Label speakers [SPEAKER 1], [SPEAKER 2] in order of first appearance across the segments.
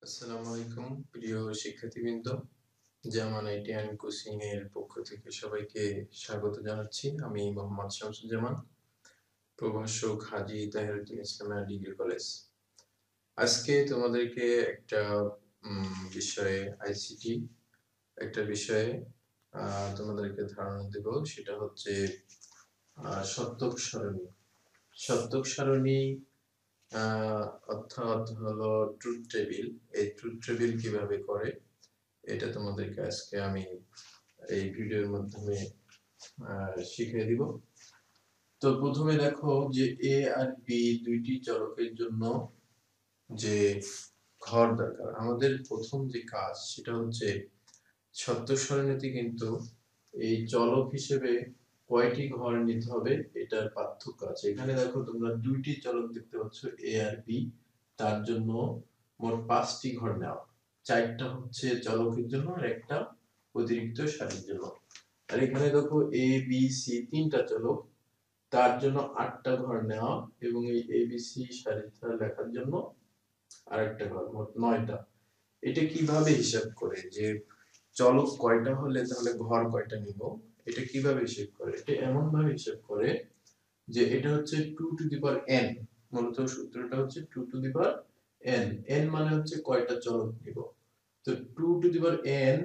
[SPEAKER 1] আসসালামু আলাইকুম প্রিয় শিক্ষার্থীবৃন্দ। জামান আইটি অ্যান্ড কোচিং এর পক্ষ থেকে সবাইকে স্বাগত জানাচ্ছি। আমি মোহাম্মদ শামসুজ্জামান, প্রভাষক হাজী তাহিরুদ্দিন ইসলামিয়া ডিগ্রি কলেজ। আজকে তোমাদেরকে একটা বিষয়ে আইসিটি একটা বিষয়ে তোমাদেরকে ধারণা দেব, সেটা হচ্ছে সত্যক সারণী। সত্যক সারণী অর্থাৎ হলো ট্রুথ টেবিল। এই ট্রুথ টেবিল কিভাবে করে এটা তোমাদেরকে আজকে আমি এই ভিডিওর মাধ্যমে শিখিয়ে দিব। তো প্রথমে দেখো যে এ আর বি দুইটি চলকের জন্য যে ঘর দরকার, আমাদের প্রথম যে কাজ সেটা হচ্ছে সত্যক সারণীতে কিন্তু এই চলক হিসেবে কয়টি ঘর নিতে হবে এটার পার্থক্য আছে। এখানে দেখো তোমরা দুইটি চলক দেখতে পাচ্ছ এ আর বি, তার জন্য মোট 5টি ঘর নেওয়া, 4টা হচ্ছে চলকের জন্য আর একটা অতিরিক্ত সারির জন্য। আর এখানে দেখো এ বি সি 3টা চলক, তার জন্য 8টা ঘর নেওয়া এবং এই এ বি সি সারিটা লেখার জন্য আরেকটা ঘর, মোট 9টা। এটা কিভাবে হিসাব করে যে চলক কয়টা হলে তাহলে ঘর কয়টা নিব, এটা কিভাবে হিসাব করে? এটা এমন ভাবে হিসাব করে যে এটা হচ্ছে 2 টু দি পাওয়ার n। মূলত সূত্রটা হচ্ছে 2 to the power n। n মানে হচ্ছে কয়টা চলক নিব। তো 2 টু দি পাওয়ার n,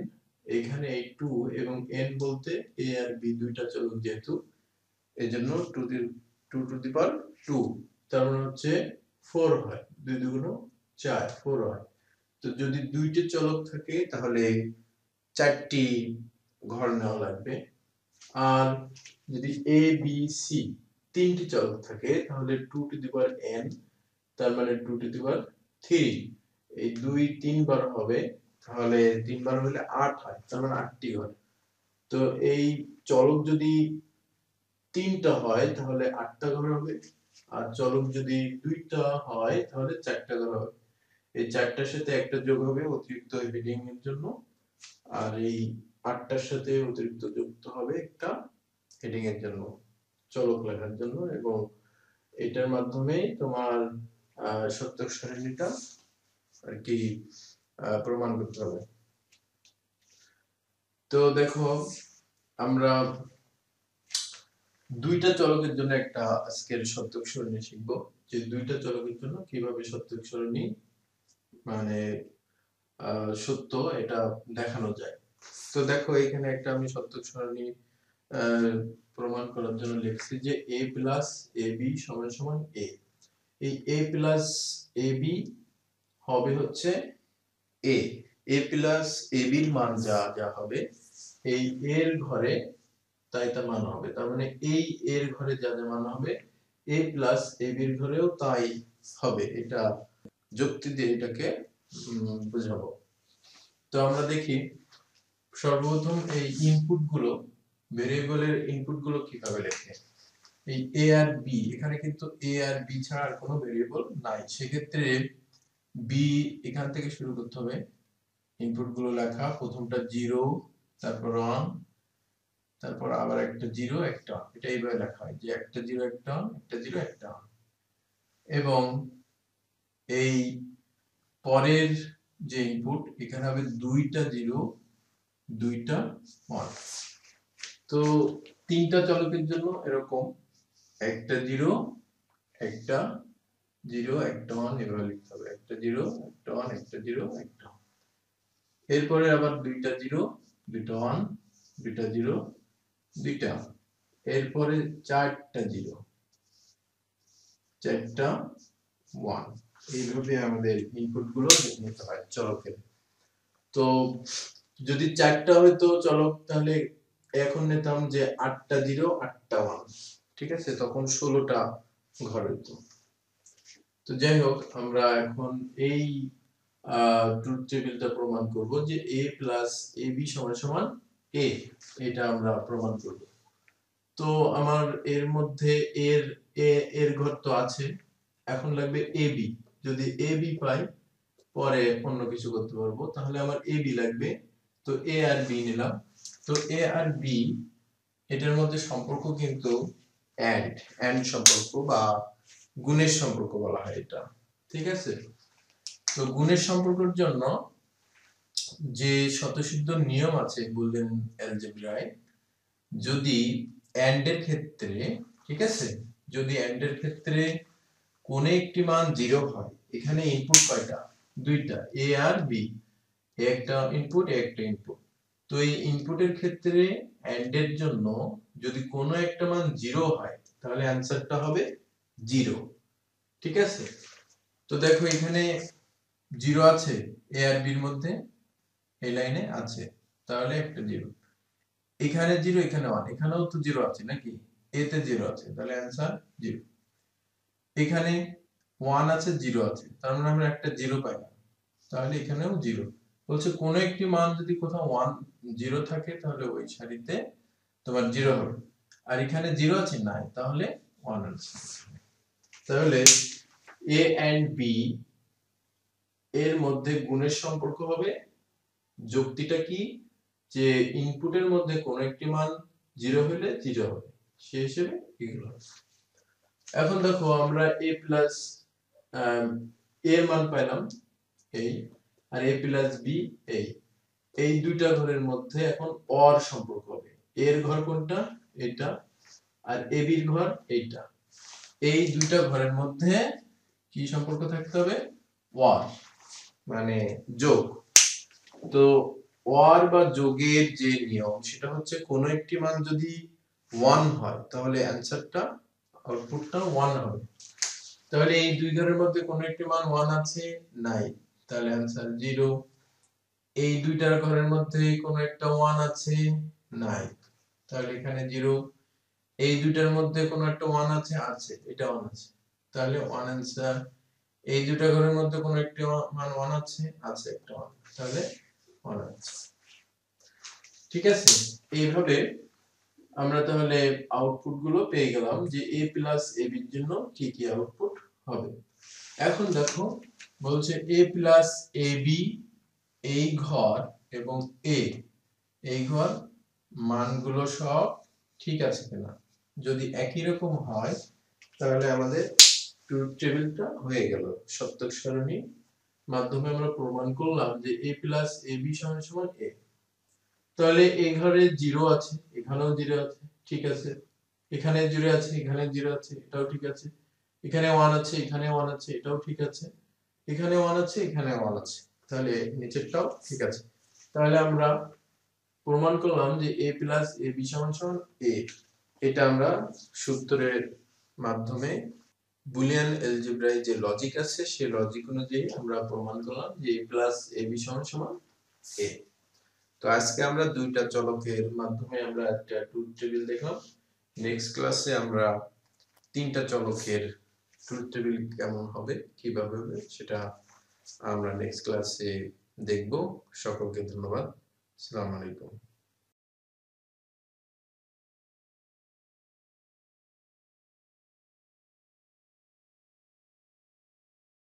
[SPEAKER 1] এখানে এই 2 এবং n বলতে a আর b দুইটা চলক যেহেতু, এজন্য 2 টু দি পাওয়ার 2, তার মানে হচ্ছে 4 হয়। 2 দুগুণ 4, 4 হয়। তো যদি দুইটি চলক থাকে তাহলে 4টি ঘর নেওয়া লাগবে। আর যদি এ বি সি 3টি চলক থাকে তাহলে 2 টু দি পাওয়ার n, তার মানে 2 টু দি পাওয়ার 3। এই 2 3 বার হবে, তাহলে 3 বার হলে 8 হয়, তার মানে 8টি ঘর। তো এই চলক যদি 3টা হয় তাহলে 8টা ঘর হবে, আর চলক যদি 2টা হয় তাহলে 4টা ঘর হবে। এই 4টার সাথে একটা যোগ হবে অতিরিক্ত হেডিং এর জন্য, আর এই 8টার সাথে অতিরিক্ত যুক্ত হবে একটা হেডিং এর জন্য, চলক লেখার জন্য। এবং এটার মাধ্যমে তোমার সত্যক সারণীটা আর কি প্রমাণ করতে হবে। তো দেখো আমরা দুইটা চলকের জন্য একটা আজকের সত্যক সারণী শিখবো, যে দুইটা চলকের জন্য কিভাবে সত্যক সারণী মানে সত্য এটা দেখানো যায়। তো দেখো এখানে একটা আমি সত্যক সারণী প্রমাণ করার জন্য লিখছি যে a প্লাস ab সমান সমান a। এই a প্লাস ab হবে হচ্ছে a। a প্লাস ab এর মান যা যা হবে এই এর ঘরে তাই তা মান হবে, তার মানে এই এর ঘরে যা যা মান হবে a প্লাস ab এর ঘরেও তাই হবে। এটা যুক্তি দিয়ে এটাকে বুঝাবো। তো আমরা দেখি সর্বপ্রথম এই ইনপুট গুলো, ভেরিয়েবলের ইনপুট গুলো কিভাবে লেখে। এই a আর b, এখানে কিন্তু a আর b ছাড়া আর কোনো ভেরিয়েবল নাই, সেক্ষেত্রে b এখান থেকে শুরু করতে হবে। ইনপুট গুলো লেখা, প্রথমটা 0, তারপর 1, তারপর আবার একটা 0 একটা 1, এটা এইভাবে লেখা হয় যে একটা 0 একটা 1, একটা 0 একটা 1। এবং এই পরের যে ইনপুট, এখানে হবে দুইটা 0 দুইটা 1। তো তিনটা চলকের জন্য এরকম একটা 0 একটা 0 একটা 1 এভাবে লিখতে হবে, একটা 0 একটা 1 একটা 0 একটা 1। এরপরে আবার দুইটা 0 দুইটা 1 দুইটা 0 দুইটা 1। এরপরে চারটা 0 চারটা 1। এইভাবে আমাদের ইনপুট গুলো লিখে নিতে হয় চলকের। তো যদি 4টা হইতো চলক তাহলে এখন নিতাম যে 8টা 0 8টা 1, ঠিক আছে, তখন 16টা ঘর হইতো। তো যাই হোক, আমরা এখন এই ট্রুথ টেবিলটা প্রমাণ করব যে a প্লাস ab সমান সমান a, এটা আমরা প্রমাণ করব। তো আমার এর মধ্যে এর এর ঘর তো আছে, এখন লাগবে ab। যদি ab পাই পরে অন্য কিছু করতে পারবো, তাহলে আমার ab লাগবে। তো a আর b নিলাম। তো a আর b এটার মধ্যে সম্পর্ক কিন্তু এন্ড সম্পর্ক বা গুণের সম্পর্ক বলা হয় এটা, ঠিক আছে। তো গুণের সম্পর্কের জন্য যে স্বতঃসিদ্ধ নিয়ম আছে বুলিয়ান অ্যালজেব্রায়, যদি এন্ড এর ক্ষেত্রে, ঠিক আছে, যদি এন্ড এর ক্ষেত্রে কোন একটি মান 0 হয়, এখানে ইনপুট কয়টা? দুইটা, এ আর বি, একটা ইনপুট একটা ইনপুট। তো এই ইনপুটের ক্ষেত্রে এন্ড এর জন্য যদি কোনো একটা মান 0 হয় তাহলে অ্যানসারটা হবে 0, ঠিক আছে। তো দেখো এখানে 0 আছে এ আর বির মধ্যে, এই লাইনে আছে, তাহলে একটা 0, এখানে 0 এখানে 1, এখানেও তো 0 আছে নাকি, এ তে 0 আছে তাহলে অ্যানসার 0, এখানে 1 আছে 0 আছে, তার মানে আমরা একটা 0 পাইলাম, তাহলে এখানেও 0। বলছে কোন একটি মান যদি কোথাও 1 0 থাকে তাহলে ওই সারিতে তোমার 0 হবে, আর এখানে 0 আছে নাই, তাহলে 1 আছে। তাহলে এ এন্ড বি এর মধ্যে গুণের সম্পর্ক হবে, যুক্তিটা কি, যে ইনপুটের মধ্যে কোন একটি মান 0 হলে 0 হবে, সেই হিসেবে এগুলো হবে। এখন দেখো আমরা a প্লাস এর মান পাইলাম এই, আর a প্লাস b এই দুইটা ঘরের মধ্যে এখন অর সম্পর্ক হবে। এর ঘর কোনটা? এটা, আর a b এর ঘর এইটা। এই দুইটা ঘরের মধ্যে কি সম্পর্ক থাকতে হবে? অর, মানে যোগ। তো অর বা যোগের যে নিয়ম সেটা হচ্ছে কোন একটি মান যদি 1 হয় তাহলে অ্যানসারটা, আউটপুটটা 1 হবে। তাহলে এই দুই ঘরের মধ্যে কোন একটি মান 1 আছে? নাই, তাহলে অ্যানসার 0। এই দুইটার ঘরের মধ্যে কোন একটা 1 আছে? নাই, তাহলে এখানে 0। এই দুইটার মধ্যে কোন একটা 1 আছে? আছে, এটা 1 আছে, তাহলে 1 অ্যানসার। এই দুইটা ঘরের মধ্যে কোন একটা মান 1 আছে? আছে, একটা 1, তাহলে 1 আছে, ঠিক আছে। এইভাবে আমরা তাহলে আউটপুট গুলো পেয়ে গেলাম যে a প্লাস ab এর জন্য কি কি আউটপুট হবে। এখন দেখো বলছে a প্লাস ab এই ঘর এবং a এই ঘর মানগুলো সব ঠিক আছে কিনা, যদি একই রকম হয় তাহলে আমাদের ট্রুথ টেবিলটা হয়ে গেল। সত্যক সারণীর মাধ্যমে আমরা প্রমাণ করলাম যে a প্লাস ab সমান সমান a। তাহলে এই ঘরে 0 আছে, এখানেও 0 আছে, ঠিক আছে, এখানে 0 আছে, এখানে 0 আছে, এটাও ঠিক আছে, এখানে 1 আছে, এখানে 1 আছে, এটাও ঠিক আছে, এখানে 1 আছে, এখানে 1 আছে, তাহলে নিচেরটাও ঠিক আছে। তাহলে আমরা প্রমাণ করলাম যে a প্লাস ab সমান সমান a। এটা আমরা সূত্রের মাধ্যমে বুলিয়ান অ্যালজেব্রায় যে লজিক আছে সেই লজিক অনুযায়ী আমরা প্রমাণ করলাম যে a প্লাস ab সমান সমান a। তো আজকে আমরা দুইটা চলকের মাধ্যমে আমরা একটা ট্রুথ টেবিল দেখলাম। নেক্সট ক্লাসে আমরা তিনটা চলকের ট্রুথ টেবিল কেমন হবে, কিভাবে হবে, সেটা আমরা নেক্সট ক্লাসে দেখব। সকলকে ধন্যবাদ। আসসালামু আলাইকুম।